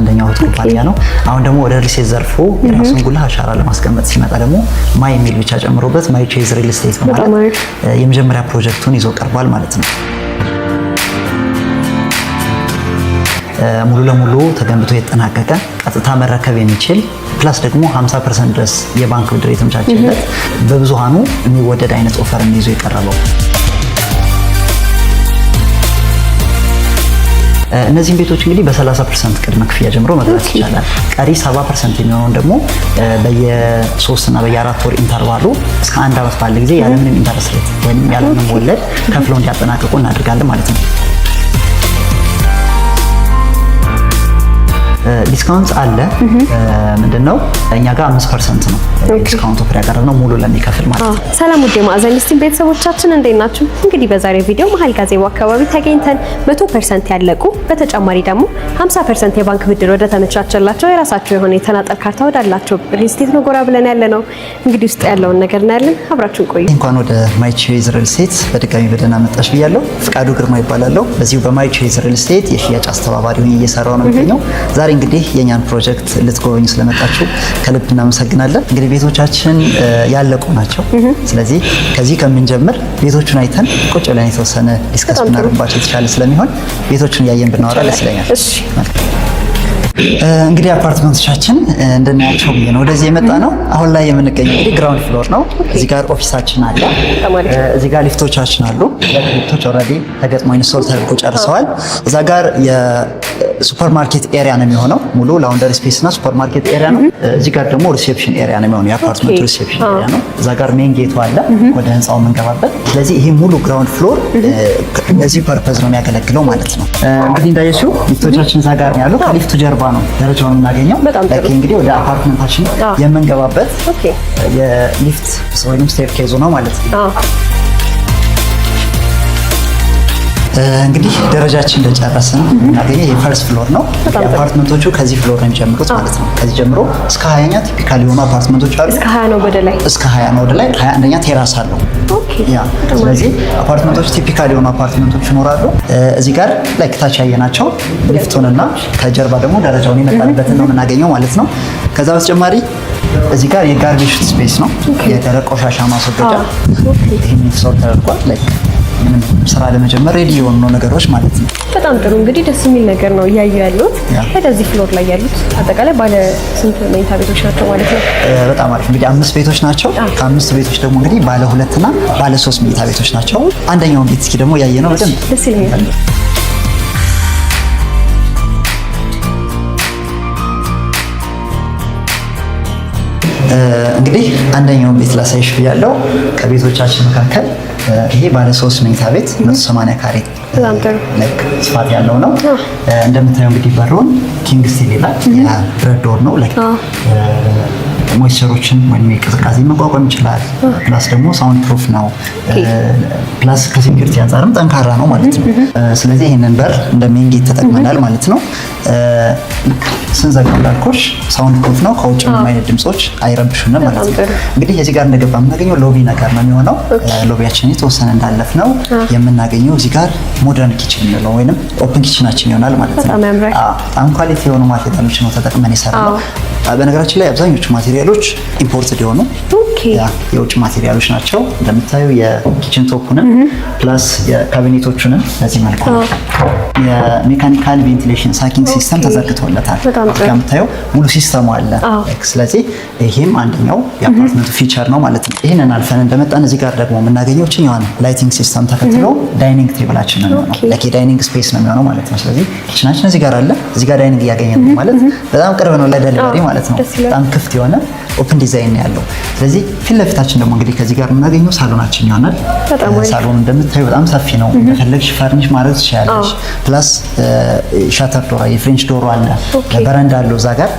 አንደኛው ኩባንያ ነው። አሁን ደግሞ ወደ ሪል ስቴት ዘርፉ የራሱን ጉልህ አሻራ ለማስቀመጥ ሲመጣ ደግሞ ማይ የሚል ብቻ ጨምሮበት ማይ ቾይስ ሪል ስቴት ማለት የመጀመሪያ ፕሮጀክቱን ይዞ ቀርቧል ማለት ነው። ሙሉ ለሙሉ ተገንብቶ የተጠናቀቀ ቀጥታ መረከብ የሚችል ፕላስ ደግሞ 50% ድረስ የባንክ ብድር የተመቻቸለት በብዙሃኑ የሚወደድ አይነት ኦፈር ይዞ የቀረበው እነዚህን ቤቶች እንግዲህ በ30% ቅድመ ክፍያ ጀምሮ መግዛት ይቻላል። ቀሪ 70% የሚሆነውን ደግሞ በየ3 እና በየ4 ወር ኢንተርቫሉ እስከ 1 ዓመት ባለ ጊዜ ያለምንም ኢንተረስት ሬት ወይም ያለምንም ወለድ ከፍለው እንዲያጠናቅቁ እናደርጋለን ማለት ነው። ዲስካውንት አለ። ምንድነው እኛ ጋር 5% ነው ዲስካውንት ኦፈር ያቀረብነው ሙሉ ለሚከፍል ማለት ነው። ሰላም ውድ ማዕዘን ሊስቲንግ ቤተሰቦቻችን እንዴት ናችሁ? እንግዲህ በዛሬው ቪዲዮ መሀል ጋዜቦ አካባቢ ተገኝተን 100% ያለቁ በተጨማሪ ደግሞ 50% የባንክ ብድር ወደ ተመቻቸላቸው የራሳቸው የሆነ የተናጠል ካርታ ወዳላቸው ሪል ስቴት ነው ጎራ ብለን ያለ ነው። እንግዲህ ውስጥ ያለውን ነገር እናያለን። አብራችሁን ቆዩ። እንኳን ወደ ማይ ቾይስ ሪል ስቴት በድጋሚ በደህና መጣሽ ብያለሁ። ፍቃዱ ግርማ ይባላለሁ። በዚሁ በማይ ቾይስ ሪል ስቴት የሽያጭ አስተባባሪ ሆኜ እየሰራሁ ነው የሚገኘው። ዛሬ እንግዲህ የኛን ፕሮጀክት ልትጎበኙ ስለመጣችሁ ከልብ እናመሰግናለን። እንግዲህ ቤቶቻችን ያለቁ ናቸው። ስለዚህ ከዚህ ከምንጀምር ቤቶቹን አይተን ቁጭ ብለን የተወሰነ ዲስከስ ብናደርግባቸው የተሻለ ስለሚሆን ቤቶቹን እያየን ብናወራ ደስ ይለኛል። እንግዲህ አፓርትመንቶቻችን እንደናያቸው ብዬ ነው ወደዚህ የመጣ ነው። አሁን ላይ የምንገኘው እንግዲህ ግራውንድ ፍሎር ነው። እዚህ ጋር ኦፊሳችን አለ። እዚህ ጋር ሊፍቶቻችን አሉ። ሊፍቶች ኦልሬዲ ተገጥመው ኢንስቶል ተደርጎ ጨርሰዋል። እዛ ጋር የሱፐር ማርኬት ኤሪያ ነው የሚሆነው። ሙሉ ላውንደሪ ስፔስ እና ሱፐር ማርኬት ኤሪያ ነው። እዚህ ጋር ደግሞ ሪሴፕሽን ኤሪያ ነው የሚሆነው። የአፓርትመንቱ ሪሴፕሽን ኤሪያ ነው። እዛ ጋር ሜን ጌቱ አለ ወደ ህንጻው የምንገባበት። ስለዚህ ይሄ ሙሉ ግራውንድ ፍሎር ለዚህ ፐርፐዝ ነው የሚያገለግለው ማለት ነው። እንግዲህ እንዳየሽው ሊፍቶቻችን እዛ ጋር ነው ያሉት። ከሊፍቱ ጀርባ ነው ደረጃውን የምናገኘው። እንግዲህ ወደ አፓርትመንታችን የምንገባበት የሊፍት ወይም ስቴር ኬዙ ነው ማለት ነው። እንግዲህ ደረጃችን እንደጨረስን የምናገኘው የፈርስት ፍሎር ነው። አፓርትመንቶቹ ከዚህ ፍሎር ነው የሚጀምሩት ማለት ነው። ከዚህ ጀምሮ እስከ 20ኛ ቲፒካል የሆኑ አፓርትመንቶች አሉ። እስከ 20 ነው ወደ ላይ፣ እስከ 20 ነው ወደ ላይ። 21ኛ ቴራስ አለው። ስለዚህ አፓርትመንቶች ቲፒካል የሆኑ አፓርትመንቶች ይኖራሉ። እዚህ ጋር ላይ ከታች ያየናቸው ሊፍቱንና ከጀርባ ደግሞ ደረጃውን የመጣንበትን ነው የምናገኘው ማለት ነው። ከዛ በተጨማሪ እዚህ ጋር የጋርቤጅ ስፔስ ነው፣ የደረቅ ቆሻሻ ማስወገጃ። ይሄን ኢንስቶል ተደርጓል። ምንም ስራ ለመጀመር ሬዲ የሆኑ ነገሮች ማለት ነው። በጣም ጥሩ። እንግዲህ ደስ የሚል ነገር ነው እያዩ ያሉት። ወደዚህ ፍሎር ላይ ያሉት አጠቃላይ ባለ ስንት መኝታ ቤቶች ናቸው ማለት ነው? በጣም አሪፍ። እንግዲህ 5 ቤቶች ናቸው። ከ5 ቤቶች ደግሞ እንግዲህ ባለ 2 እና ባለ 3 መኝታ ቤቶች ናቸው። አንደኛውን ቤት እስኪ ደግሞ ያየ ነው በደንብ ደስ ይለኛል። እንግዲህ አንደኛውን ቤት ላሳይሽ ብያለሁ። ከቤቶቻችን መካከል ይሄ ባለ 3 መኝታ ቤት 180 ካሬ ስፋት ያለው ነው። እንደምታየው እንግዲህ በሩን ኪንግ ስቲል ይላል። የብረት ዶር ነው። ሞይስቸሮችን ወይም የቅዝቃዜ መቋቋም ይችላል። ፕላስ ደግሞ ሳውንድ ፕሩፍ ነው። ፕላስ ከሴኩሪቲ አንጻርም ጠንካራ ነው ማለት ነው። ስለዚህ ይህንን በር እንደ ሜን ጌት ተጠቅመናል ማለት ነው። ስንዘጋው እንዳልኩሽ ሳውንድ ፕሩፍ ነው። ከውጭ ምንም አይነት ድምጾች አይረብሹንም ማለት ነው። እንግዲህ እዚህ ጋር እንደገባ የምናገኘው ሎቢ ነገር ነው የሚሆነው። ሎቢያችን የተወሰነ እንዳለፍ ነው የምናገኘው። እዚህ ጋር ሞደርን ኪችን ነው ወይንም ኦፕን ኪችናችን ይሆናል ማለት ነው። በጣም ኳሊቲ የሆኑ ማቴሪያሎች ነው ተጠቅመን የሰራነው። በነገራችን ላይ አብዛኞቹ ማቴሪያሎች ኢምፖርትድ የሆኑ የውጭ ማቴሪያሎች ናቸው። እንደምታዩ የኪችን ቶፑንም ፕላስ የካቢኔቶቹንም በዚህ መልኩ የሜካኒካል ቬንቲሌሽን ሳኪንግ ሲስተም ተዘርግቶለታል። ከምታየው ሙሉ ሲስተሙ አለ። ስለዚህ ይሄም አንደኛው የአፓርትመንቱ ፊቸር ነው ማለት ነው። ይህንን አልፈን እንደመጣን እዚህ ጋር ደግሞ የምናገኘው ችኛዋን ላይቲንግ ሲስተም ተከትሎ ዳይኒንግ ቴብላችን ነው የሚሆነው። ዳይኒንግ ስፔስ ነው የሚሆነው ማለት ነው። ስለዚህ ኪችናችን እዚህ ጋር አለ። እዚህ ጋር ዳይኒንግ እያገኘን ነው ማለት በጣም ቅርብ ነው ለደሊቨሪ ማለት ነው። በጣም ክፍት የሆነ ኦፕን ዲዛይን ያለው። ስለዚህ ፊት ለፊታችን ደግሞ እንግዲህ ከዚህ ጋር የምናገኘው ሳሎናችን ይሆናል። ሳሎኑ እንደምታዩ በጣም ሰፊ ነው። ከፈለግሽ ፈርኒሽ ማድረግ ትችላለሽ። ፕላስ ሻተር ዶር የፍሬንች ዶሮ አለ። በረንዳ አለው። እዛ ጋር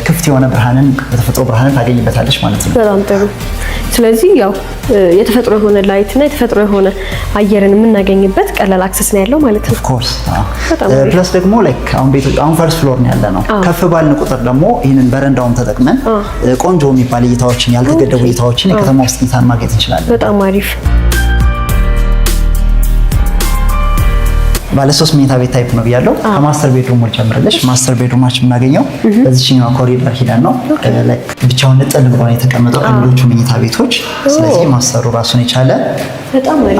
ክፍት የሆነ ብርሃንን የተፈጥሮ ብርሃንን ታገኝበታለሽ ማለት ነው። በጣም ጥሩ። ስለዚህ ያው የተፈጥሮ የሆነ ላይት እና የተፈጥሮ የሆነ አየርን የምናገኝበት ቀላል አክሰስ ነው ያለው ማለት ነው። ኦፍ ኮርስ ፕላስ ደግሞ ላይክ አሁን ፈርስት ፍሎር ነው ያለ ነው። ከፍ ባልን ቁጥር ደግሞ ይህንን በረንዳውን ተጠቅመን ቆንጆ የሚባል እይታዎችን ያልተገደቡ እይታዎችን የከተማ ውስጥ እይታን ማግኘት እንችላለን። በጣም አሪፍ። ባለ 3 መኝታ ቤት ታይፕ ነው ብያለሁ። ከማስተር ቤድሩም ጨምረለሽ። ማስተር ቤድሩማችን የምናገኘው በዚህኛው ኮሪደር ሂደን ነው። ብቻውን ንጥል ብሎ ነው የተቀመጠው ከሌሎቹ መኝታ ቤቶች። ስለዚህ ማስተሩ ራሱን የቻለ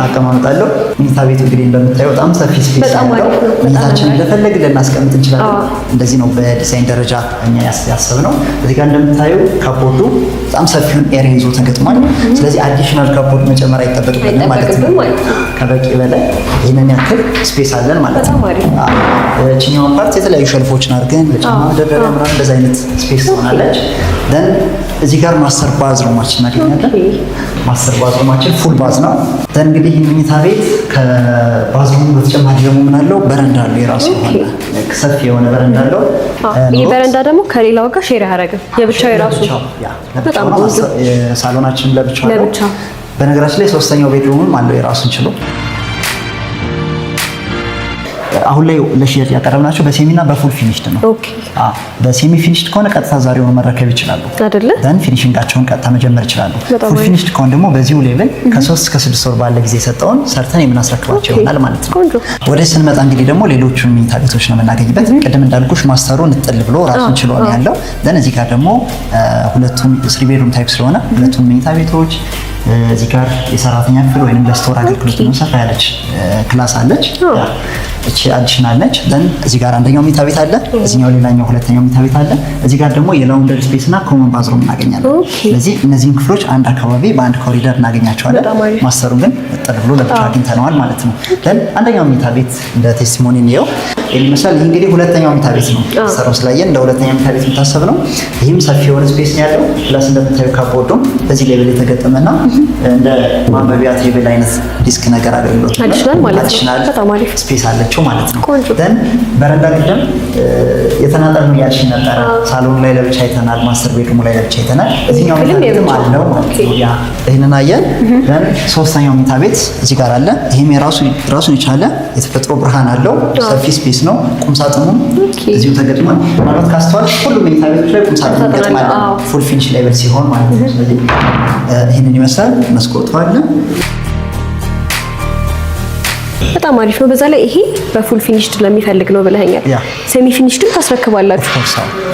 አቀማመጥ አለው። መኝታ ቤቱ እንግዲህ እንደምታየው በጣም ሰፊ ስፔስ አለው። መኝታችንን እንደፈለግን ልናስቀምጥ እንችላለን። እንደዚህ ነው በዲዛይን ደረጃ እኛ ያሰብነው። እዚህ ጋር እንደምታየው ካፖርዱ በጣም ሰፊውን ኤሪያ ይዞ ተገጥሟል። ስለዚህ አዲሽናል ካፖርድ መጨመር አይጠበቅብንም ማለት ነው። ከበቂ በላይ ይህንን ያክል ስፔስ አለን ማለት ነው። እቺኛውን ፓርት የተለያዩ ሸልፎችን አድርገን ለጫማ መደርደሪያ ምናምን እንደዛ አይነት ስፔስ ትሆናለች። ደን እዚህ ጋር ማስተር ባዝሩማችን እናገኛለን። ማስተር ባዝሩማችን ፉል ባዝ ነው። ደን እንግዲህ ይህ መኝታ ቤት ከባዝሩሙ በተጨማሪ ደግሞ ምን አለው? በረንዳ አለው። የራሱ የሆነ ሰፊ የሆነ በረንዳ አለው። ይህ በረንዳ ደግሞ ከሌላው ጋር ሼር ያደረገ የብቻው የራሱ በጣም ሳሎናችን ለብቻው ነው። በነገራችን ላይ 3ኛው ቤድሩምም አለው የራሱን ችሎ። አሁን ላይ ለሽያጭ ያቀረብናቸው በሴሚና በፉል ፊኒሽድ ነው። ኦኬ በሴሚ ፊኒሽድ ከሆነ ቀጥታ ዛሬውን መረከብ ይችላሉ አይደለ? ደን ፊኒሽንጋቸውን ቀጥታ መጀመር ይችላሉ። ፉል ፊኒሽድ ከሆነ ደግሞ በዚሁ ሌቭል ከ3 እስከ 6 ወር ባለ ጊዜ ሰጠውን ሰርተን የምናስረክባቸው ይሆናል ማለት ነው። ወደ ስንመጣ እንግዲህ ደግሞ ሌሎቹን መኝታ ቤቶች ነው የምናገኝበት። ቅድም እንዳልኩሽ ማስተሩ ንጥል ብሎ ራሱን ችሎ ነው ያለው። ደን እዚህ ጋር ደግሞ ሁለቱም 3 ቤድሩም ታይፕ ስለሆነ ሁለቱም መኝታ ቤቶች እዚህ ጋር የሰራተኛ ክፍል ወይንም ለስቶር አገልግሎት ነው ሰፋ ያለች ክላስ አለች። እቺ አዲሽናል ነች። ደን እዚህ ጋር አንደኛው መኝታ ቤት አለ፣ እዚህኛው ሌላኛው ሁለተኛው መኝታ ቤት አለ። እዚህ ጋር ደግሞ የላውንደሪ ስፔስ እና ኮመን ባዝሩም እናገኛለን። ስለዚህ እነዚህን ክፍሎች አንድ አካባቢ በአንድ ኮሪደር እናገኛቸዋለን። ማስተሩን ግን ጥር ብሎ ለብቻ አግኝተነዋል ማለት ነው። ደን አንደኛው መኝታ ቤት እንደ ቴስቲሞኒ ነው ይመስላል። ይህ እንግዲህ ሁለተኛው መኝታ ቤት ነው። ሰራው ስላየን እንደ ሁለተኛው መኝታ ቤት የምታሰብ ነው። ይህም ሰፊ የሆነ ስፔስ ነው ያለው። ፕላስ እንደምታዩ ካፖርዱም በዚህ ሌቭል የተገጠመና እንደ ማንበቢያ ቴብል አይነት ዲስክ ነገር አገልግሎት አዲሽናል ማለት ነው። በጣም አሪፍ ስፔስ አለችው ማለት ነው። ደን በረንዳ ቅድም የተናጠል ነው ያልሽ ነበረ። ሳሎን ላይ ለብቻ አይተናል፣ ማስተር ቤድሩም ላይ ለብቻ አይተናል። እዚህኛው ቤትም አለው ማለት ነው። ያ ይሄንን አየን። ደን 3ኛው መኝታ ቤት እዚህ ጋር አለ። ይሄም ራሱን የቻለ የተፈጥሮ ብርሃን አለው። ሰፊ ስፔስ ነው። ቁምሳጥኑም እዚሁ ተገጥሟል። ማለት ካስተዋል ሁሉ መኝታ ቤቶች ላይ ቁምሳጥኑ ተገጥሟል ፉል ፊኒሽ ሌቭል ሲሆን ማለት ነው። ስለዚህ ይሄንን ይመስላል። መስኮቱ አለ። በጣም አሪፍ ነው። በዛ ላይ ይሄ በፉል ፊኒሽድ ለሚፈልግ ነው ብለኸኛል። ሴሚ ፊኒሽድም ታስረክባላችሁ።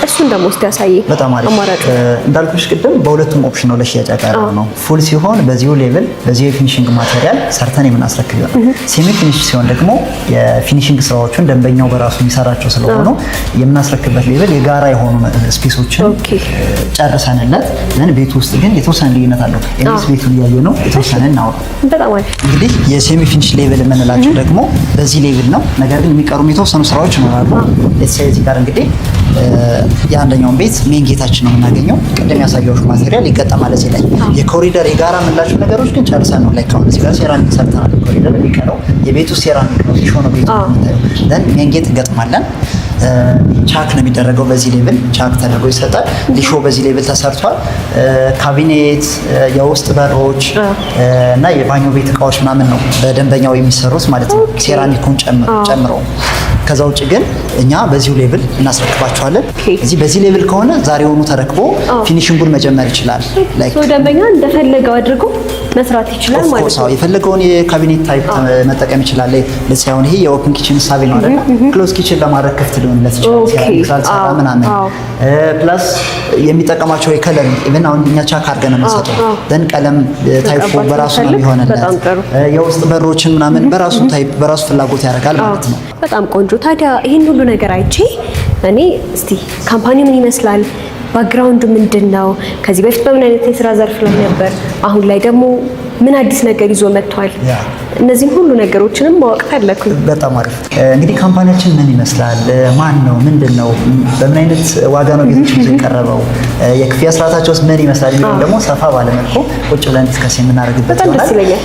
እሱን ደግሞ እስቲ ያሳይ። በጣም አሪፍ እንዳልኩሽ ቅድም በሁለቱም ኦፕሽን ነው ለሽያጭ ያቀረብነው ነው። ፉል ሲሆን በዚሁ ሌቭል በዚሁ የፊኒሽንግ ማቴሪያል ሰርተን የምናስረክብ ይሆናል። ሴሚ ፊኒሽ ሲሆን ደግሞ የፊኒሽንግ ስራዎቹን ደንበኛው በራሱ የሚሰራቸው ስለሆኑ የምናስረክብበት ሌቭል የጋራ የሆኑ ስፔሶችን ጨርሰንለት ዘን ቤቱ ውስጥ ግን የተወሰነ ልዩነት አለው። ኤምኤስ ቤቱን እያየ ነው የተወሰነ እናውራ። በጣም አሪፍ እንግዲህ የሴሚ ፊኒሽ ሌቭል የምንላቸው ደግሞ በዚህ ሌቭል ነው። ነገር ግን የሚቀሩ የተወሰኑ ስራዎች ይኖራሉ። እዚህ ጋር እንግዲህ የአንደኛውን ቤት ሜን ጌታችን ነው የምናገኘው። ቅድም ያሳየሁሽ ማቴሪያል ይገጠማል እዚህ ላይ። የኮሪደር የጋራ የምንላቸው ነገሮች ግን ጨርሰን ነው ላይ ካሁን እዚህ ጋር ሴራሚክ ሰርተናል። ኮሪደር የሚቀረው የቤቱ ሴራሚክ ነው ሲሆን ነው ቤቱ ደን ሜን ጌት እንገጥማለን። ቻክ ነው የሚደረገው በዚህ ሌቭል ቻክ ተደርጎ ይሰጣል። ሊሾ በዚህ ሌቭል ተሰርቷል። ካቢኔት፣ የውስጥ በሮች እና የባኞ ቤት እቃዎች ምናምን ነው በደንበኛው የሚሰሩት ማለት ነው ሴራሚኩን ጨምሮ። ከዛ ውጭ ግን እኛ በዚሁ ሌቭል እናስረክባቸዋለን። እዚህ በዚህ ሌቭል ከሆነ ዛሬውኑ ተረክቦ ፊኒሺንጉን መጀመር ይችላል። ላይክ ደንበኛ እንደፈለገው አድርጎ መስራት ይችላል ማለት ነው። የፈለገውን የካቢኔት ታይፕ መጠቀም ይችላል። ለሳይሆን ይሄ የኦፕን ኪችን ሳቢ ነው አይደል? ክሎዝ ኪችን ለማድረግ ክፍት ሊሆንለት ይችላል ምናምን። ፕላስ የሚጠቀማቸው የከለር ኢቭን አሁን እኛ ቻክ አድርገን የምንሰጠው ደን ቀለም ታይፑ በራሱ ነው የሚሆንለት። የውስጥ በሮችን ምናምን በራሱ ታይፕ በራሱ ፍላጎት ያደርጋል ማለት ነው። በጣም ቆንጆ። ታዲያ ይህን ሁሉ ነገር አይቼ እኔ እስቲ ካምፓኒው ምን ይመስላል፣ ባክግራውንዱ ምንድን ነው፣ ከዚህ በፊት በምን አይነት የስራ ዘርፍ ላይ ነበር፣ አሁን ላይ ደግሞ ምን አዲስ ነገር ይዞ መጥቷል፣ እነዚህን ሁሉ ነገሮችንም ማወቅ ፈለኩኝ። በጣም አሪፍ። እንግዲህ ካምፓኒያችን ምን ይመስላል፣ ማን ነው፣ ምንድን ነው፣ በምን አይነት ዋጋ ነው ቤቶች ይዞ የቀረበው፣ የክፍያ ስርዓታቸውስ ምን ይመስላል የሚለው ደግሞ ሰፋ ባለ መልኩ ቁጭ ብለን ዲስከስ የምናደርግበት በጣም ደስ ይለኛል።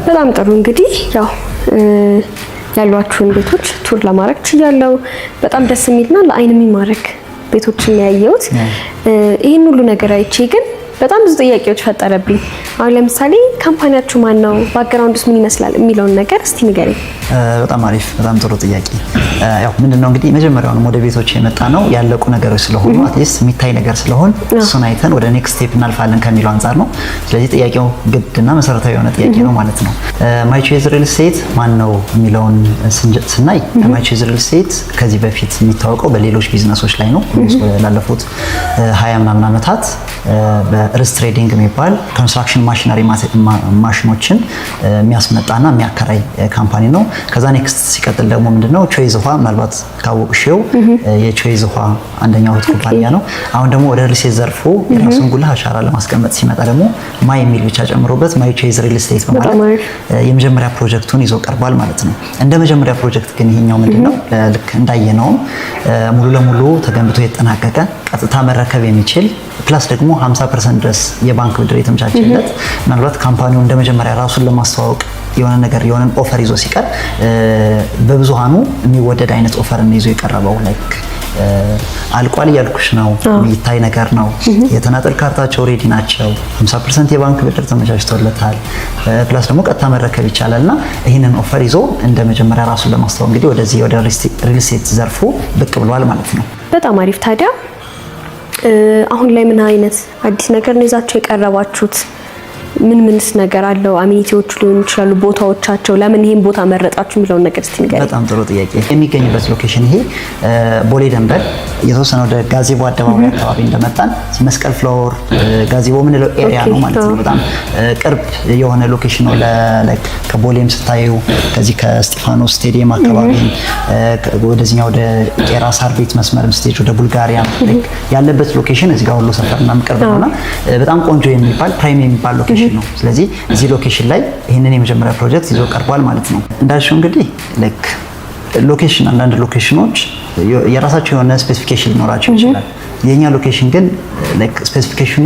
በጣም ጥሩ። እንግዲህ ያው ያሏችሁን ቤቶች ቱር ለማድረግ ችያለሁ። በጣም ደስ የሚልና ለአይን የሚማረክ ቤቶችን ያየሁት። ይህን ሁሉ ነገር አይቼ ግን በጣም ብዙ ጥያቄዎች ፈጠረብኝ። አሁን ለምሳሌ ካምፓኒያችሁ ማን ነው፣ ባክግራውንድስ ምን ይመስላል የሚለውን ነገር እስቲ ንገረኝ። በጣም አሪፍ፣ በጣም ጥሩ ጥያቄ። ያው ምንድነው እንግዲህ መጀመሪያውንም ወደ ቤቶች የመጣ ነው ያለቁ ነገሮች ስለሆኑ አትሊስት የሚታይ ነገር ስለሆን እሱን አይተን ወደ ኔክስት ስቴፕ እናልፋለን ከሚለው አንፃር ነው። ስለዚህ ጥያቄው ግድና መሰረታዊ የሆነ ጥያቄ ነው ማለት ነው። ማይ ቾይስ ሪል ስቴት ማን ነው የሚለውን ስናይ ማይ ቾይስ ሪል ስቴት ከዚህ በፊት የሚታወቀው በሌሎች ቢዝነሶች ላይ ነው። ላለፉት 20 ምናምን ዓመታት በርስ ትሬዲንግ የሚባል ኮንስትራክሽን ማሽነሪ ማሽኖችን የሚያስመጣና የሚያከራይ ካምፓኒ ነው። ከዛ ኔክስት ሲቀጥል ደግሞ ምንድነው ቾይስ ውሃ፣ ምናልባት ካወቅሽው የቾይስ ውሃ አንደኛው እህት ኩባንያ ነው። አሁን ደግሞ ወደ ሪል ስቴት ዘርፉ የራሱን ጉልህ አሻራ ለማስቀመጥ ሲመጣ ደግሞ ማይ የሚል ብቻ ጨምሮበት ማይ ቾይስ ሪል ስቴት በማለት የመጀመሪያ ፕሮጀክቱን ይዞ ቀርቧል ማለት ነው። እንደ መጀመሪያ ፕሮጀክት ግን ይሄኛው ምንድነው ልክ እንዳየነው ሙሉ ለሙሉ ተገንብቶ የተጠናቀቀ ቀጥታ መረከብ የሚችል ፕላስ ደግሞ 50% ድረስ የባንክ ብድር የተመቻቸለት ምናልባት ካምፓኒው እንደ መጀመሪያ ራሱን ለማስተዋወቅ የሆነ ነገር የሆነ ኦፈር ይዞ ሲቀር በብዙሃኑ የሚወደድ አይነት ኦፈር ነው ይዞ የቀረበው። ላይክ አልቋል እያልኩሽ ነው፣ የሚታይ ነገር ነው። የተናጠል ካርታቸው ሬዲ ናቸው። 50% የባንክ ብድር ተመቻችቶለታል። ፕላስ ደግሞ ቀጥታ መረከብ ይቻላልና ይህንን ኦፈር ይዞ እንደ መጀመሪያ ራሱን ለማስተዋወቅ እንግዲህ ወደዚህ ወደ ሪል ስቴት ዘርፉ ብቅ ብሏል ማለት ነው። በጣም አሪፍ። ታዲያ አሁን ላይ ምን አይነት አዲስ ነገር ነው ይዛችሁ የቀረባችሁት? ምንስ ነገር አለው? አሚኒቲዎቹ ሊሆኑ ይችላሉ፣ ቦታዎቻቸው፣ ለምን ይሄን ቦታ መረጣችሁ የሚለውን ነገር እስቲ ንገረኝ። በጣም ጥሩ ጥያቄ። የሚገኝበት ሎኬሽን ይሄ ቦሌ ደንበል የተወሰነ ወደ ጋዜቦ አደባባይ አካባቢ እንደመጣን መስቀል ፍሎር ጋዜቦ ምንለው ኤሪያ ነው ማለት ነው። በጣም ቅርብ የሆነ ሎኬሽን ነው። ላይክ ከቦሌም ስታዩ ከዚህ ከስጢፋኖስ ስቴዲየም አካባቢ ወደዚህኛው ወደ ቄራ ሳር ቤት መስመርም ስቴጅ ወደ ቡልጋሪያ ያለበት ሎኬሽን እዚህ ጋር ሁሉ ሰፈርና ቅርብ ነውና በጣም ቆንጆ የሚባል ፕራይም የሚባል ሎኬሽን ነው። ስለዚህ እዚህ ሎኬሽን ላይ ይህንን የመጀመሪያ ፕሮጀክት ይዞ ቀርቧል ማለት ነው። እንዳልሽው እንግዲህ ላይክ ሎኬሽን አንዳንድ ሎኬሽኖች የራሳቸው የሆነ ስፔሲፊኬሽን ሊኖራቸው ይችላል። የኛ ሎኬሽን ግን ላይክ ስፔሲፊኬሽኑ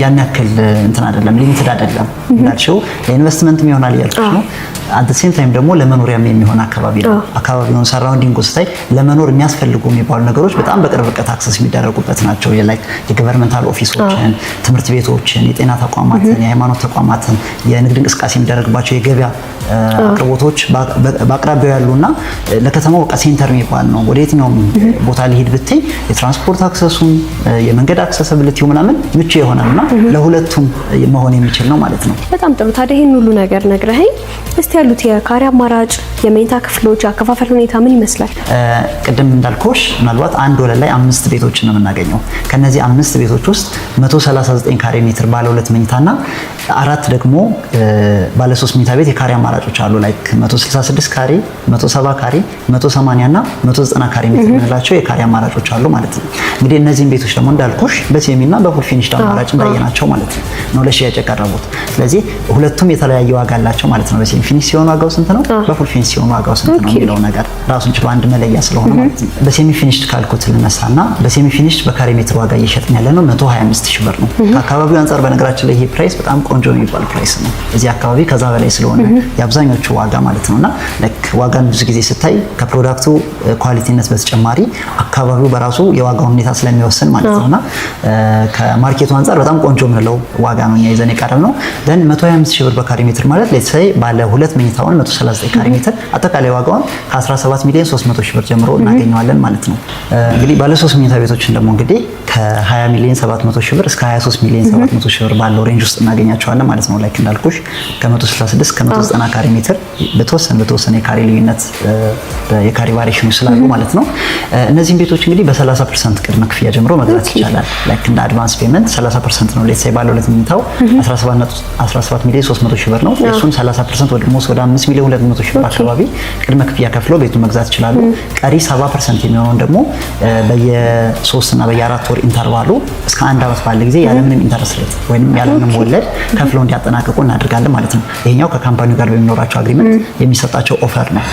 ያን ያክል እንትን አይደለም፣ ሊሚትድ አይደለም። እንዳልሽው ለኢንቨስትመንትም ይሆናል ያልኩሽ ነው። አት ዘ ሴም ታይም ደግሞ ለመኖሪያም የሚሆን አካባቢ ነው። አካባቢውን ሰራውንዲንግ ስታይ ለመኖር የሚያስፈልጉ የሚባሉ ነገሮች በጣም በቅርብ ርቀት አክሰስ የሚደረጉበት ናቸው። ላይክ የገቨርንመንታል ኦፊሶችን፣ ትምህርት ቤቶችን፣ የጤና ተቋማትን፣ የሃይማኖት ተቋማትን፣ የንግድ እንቅስቃሴ የሚደረግባቸው የገበያ አቅርቦቶች በአቅራቢያው ያሉና ለከተማው በቃ ሴንተር የሚባል ነው። ወደ የትኛውም ቦታ ሊሄድ ብትይ የትራንስፖርት አክሰሱን የመንገድ አክሰሲቢሊቲው ምናምን ምቹ የሆነና ለሁለቱም መሆን የሚችል ነው ማለት ነው። በጣም ጥሩ። ታዲያ ይሄን ሁሉ ነገር ነግረኸኝ እስቲ ያሉት የካሬ አማራጭ፣ የመኝታ ክፍሎች፣ የአከፋፈል ሁኔታ ምን ይመስላል? ቅድም እንዳልኩሽ ምናልባት አንድ ወለል ላይ 5 ቤቶችን ነው የምናገኘው። ከነዚህ 5 ቤቶች ውስጥ 139 ካሬ ሜትር ባለ 2 መኝታና 4 ደግሞ ባለ 3 መኝታ ቤት የካሬ አማራጮች አሉ። ላይክ 166 ካሬ፣ 170 ካሬ፣ 180 እና 190 ካሬ ሜትር የምንላቸው የካሬ አማራጮች አሉ ማለት ነው። እንግዲህ እነዚህን ቤቶች ደግሞ እንዳልኩሽ በሴሚና በፉል ፊኒሽድ አማራጭ እንዳየናቸው ማለት ነው ለሽያጭ የቀረቡት። ስለዚህ ሁለቱም የተለያየ ዋጋ አላቸው ማለት ነው። በሴሚ ፊኒሽ ሲሆን ዋጋው ስንት ነው፣ በፉል ፊኒሽ ሲሆን ዋጋው ስንት ነው የሚለው ነገር ራሱን ችሎ አንድ መለያ ስለሆነ ማለት ነው። በሴሚ ፊኒሽድ ካልኩት ልነሳና በሴሚ ፊኒሽድ በካሬ ሜትር ዋጋ እየሸጥን ያለ ነው 125 ሺህ ብር ነው። ከአካባቢው አንፃር በነገራችን ላይ ይሄ ፕራይስ በጣም ቆንጆ የሚባል ፕራይስ ነው። እዚህ አካባቢ ከዛ በላይ ስለሆነ የአብዛኞቹ ዋጋ ማለት ነውና ላይክ ዋጋን ብዙ ጊዜ ስታይ ከፕሮዳክቱ ኳሊቲነት በተጨማሪ አካባቢው በራሱ የዋጋው ሁኔታ ስለሚወስን ማለት ነውና ከማርኬቱ አንፃር በጣም ቆንጆ የምንለው ዋጋ ነው እኛ ይዘን የቀረብነው። ደን 125 ሺህ ብር በካሬ ሜትር ማለት ለተሰይ ባለ 2 መኝታውን 139 ካሬ ሜትር አጠቃላይ ዋጋውን ከ17 ሚሊዮን 300 ሺህ ብር ጀምሮ እናገኘዋለን ማለት ነው። እንግዲህ ባለ 3 መኝታ ቤቶችን ደግሞ እንግዲህ ከ20 ሚሊዮን 700 ሺህ ብር እስከ 23 ሚሊዮን 700 ሺህ ብር ባለው ሬንጅ ውስጥ እናገኛቸዋለን ማለት ነው። ላይክ እንዳልኩሽ ከ166 ከ190 ካሬ ሜትር በተወሰነ የካሬ ልዩነት የካሬ ቫሪዬሽኑ ስላሉ ማለት ነው። እነዚህን ቤቶች እንግዲህ በ30% ቅድመ ክፍያ ጀምሮ መግዛት ይቻላል። ላይክ እንደ አድቫንስ ፔመንት 30% ነው። ሌትስ ሴይ ባለ 2 መኝታው 17 ሚሊዮን 300 ሺህ ብር ነው። እሱን 30% ወደ 5 ሚሊዮን 200 ሺህ ብር አካባቢ ቅድመ ክፍያ ከፍለው ቤቱን መግዛት ይችላሉ። ቀሪ 70% የሚሆነውን ደግሞ በየ3 እና በየ4 ወር ኢንተርቫሉ እስከ 1 ዓመት ባለ ጊዜ ያለምንም ኢንተረስት ሬት ወይንም ያለምንም ወለድ ከፍለው እንዲያጠናቅቁ እናደርጋለን ማለት ነው። ይሄኛው ከካምፓኒው ጋር በሚኖራቸው አግሪመንት የሚሰጣቸው ኦፈር ነው።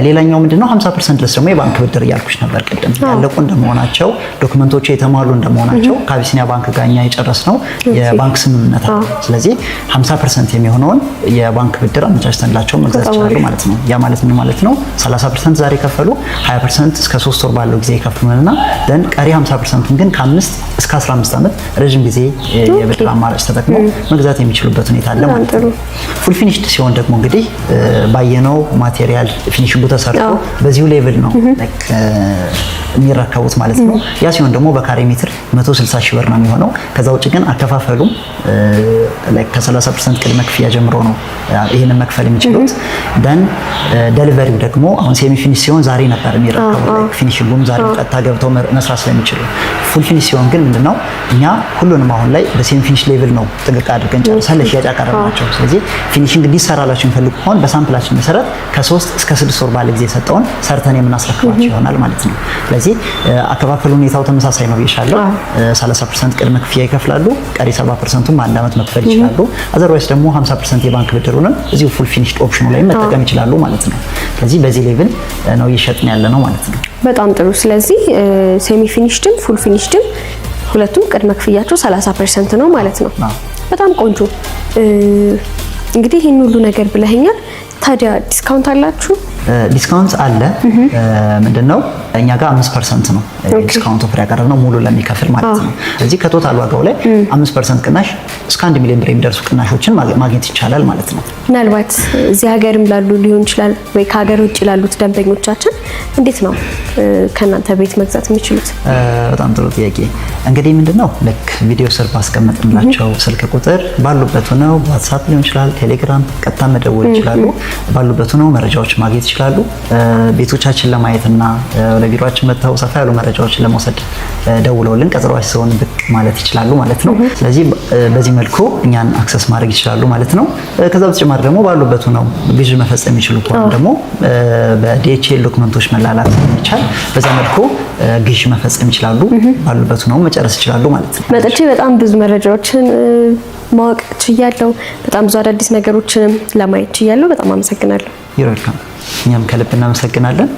ሌላኛው ምንድነው 50% ድረስ ደግሞ የባንክ ብድር እያልኩሽ ነበር ቅድም። ያለቁ እንደመሆናቸው ዶክመንቶቹ የተሟሉ እንደመሆናቸው ከአቢሲኒያ ባንክ ጋር እኛ የጨረስነው የባንክ ስምምነት አለ። ስለዚህ 50% የሚሆነውን የባንክ ብድር አመቻችተንላቸው መግዛት ይችላሉ ማለት ነው። ያ ማለት ምን ማለት ነው? 30% ዛሬ ከፈሉ 20% እስከ 3 ወር ባለው ጊዜ ይከፍሉና ደን ቀሪ 50% ግን ከ5 እስከ 15 ዓመት ረጅም ጊዜ የብድር አማራጭ ተጠቅመው መግዛት የሚችሉበት ሁኔታ አለ ማለት ነው። ፉል ፊኒሽድ ሲሆን ደግሞ እንግዲህ ባየነው ማቴሪያል ፊኒሽንጉ ተሰርቶ በዚሁ ሌቭል ነው የሚረከቡት ማለት ነው። ያ ሲሆን ደግሞ በካሬ ሜትር 160 ሺህ ብር ነው የሚሆነው። ከዛ ውጭ ግን አከፋፈሉም ከ30% ቅድመ ክፍያ ጀምሮ ነው ይሄንን መክፈል የሚችሉት። ደን ዴሊቨሪው ደግሞ አሁን ሴሚ ፊኒሽ ሲሆን ዛሬ ነበር የሚረከቡት ፊኒሽንጉም ዛሬ ቀጥታ ገብተው መስራት ስለሚችሉ። ፉል ፊኒሽ ሲሆን ግን ምንድነው እኛ ሁሉንም አሁን ላይ በሴሚ ፊኒሽ ሌቭል ነው ጥንቅቅ አድርገን ጨርሰን ለሽያጭ አቀረብናቸው። ስለዚህ ፊኒሽንግ እንዲሰራላችሁ የሚፈልጉ ከሆነ በሳምፕላችን መሰረት ከ3 እስከ 6 ወር ባለ ጊዜ ሰጠውን ሰርተን የምናስረክባቸው ይሆናል ማለት ነው። ስለዚህ አከፋፈሉ ሁኔታው ተመሳሳይ ነው ብዬሻለሁ። 30% ቅድመ ክፍያ ይከፍላሉ። ቀሪ 70%ን በአንድ ዓመት መክፈል ይችላሉ። አዘርዋይስ ደግሞ 50% የባንክ ብድሩንም እዚሁ ፉል ፊኒሽድ ኦፕሽኑ ላይ መጠቀም ይችላሉ ማለት ነው። ስለዚህ በዚህ ሌቭል ነው እየሸጥን ያለ ነው ማለት ነው። በጣም ጥሩ። ስለዚህ ሴሚ ፊኒሽድም ፉል ፊኒሽድም ሁለቱም ቅድመ ክፍያቸው 30% ነው ማለት ነው። በጣም ቆንጆ። እንግዲህ ይህን ሁሉ ነገር ብለኸኛል። ታዲያ ዲስካውንት አላችሁ? ዲስካውንት አለ። ምንድነው እኛ ጋር 5% ነው ዲስካውንት ኦፈር ያቀረብነው ሙሉ ለሚከፍል ማለት ነው። ስለዚህ ከቶታል ዋጋው ላይ 5% ቅናሽ እስከ 1 ሚሊዮን ብር የሚደርሱ ቅናሾችን ማግኘት ይቻላል ማለት ነው። ምናልባት እዚህ ሀገርም ላሉ ሊሆን ይችላል ወይ ከሀገር ውጭ ላሉት ደንበኞቻችን እንዴት ነው ከእናንተ ቤት መግዛት የሚችሉት? በጣም ጥሩ ጥያቄ። እንግዲህ ምንድነው ልክ ቪዲዮ ስር ባስቀመጥንላቸው ስልክ ቁጥር ባሉበት ሆነው ዋትስአፕ ሊሆን ይችላል፣ ቴሌግራም ቀጥታ መደወል ይችላሉ። ባሉበት ሆነው መረጃዎች ማግኘት ይችላሉ። ቤቶቻችን ለማየትና ለቢሮአችን መጥተው ሰፋ ያሉ መረጃዎችን ለመውሰድ ደውለውልን ቀጠሮ ሲሆን ብቅ ማለት ይችላሉ ማለት ነው። ስለዚህ በዚህ መልኩ እኛን አክሰስ ማድረግ ይችላሉ ማለት ነው። ከዛ በተጨማሪ ደግሞ ባሉበት ሆነው ግዥ መፈጸም የሚችሉ ከሆነ ደግሞ በዲኤችኤል ዶክመንቶች መላላክ ይቻላል። በዛ መልኩ ግዥ መፈጸም ይችላሉ። ባሉበት ሆነው መጨረስ ይችላሉ ማለት ነው። መጥቼ በጣም ብዙ መረጃዎችን ማወቅ ችያለሁ። በጣም ብዙ አዳዲስ ነገሮችንም ለማየት ችያለሁ። በጣም አመሰግናለሁ። ይረካም። እኛም ከልብ እናመሰግናለን።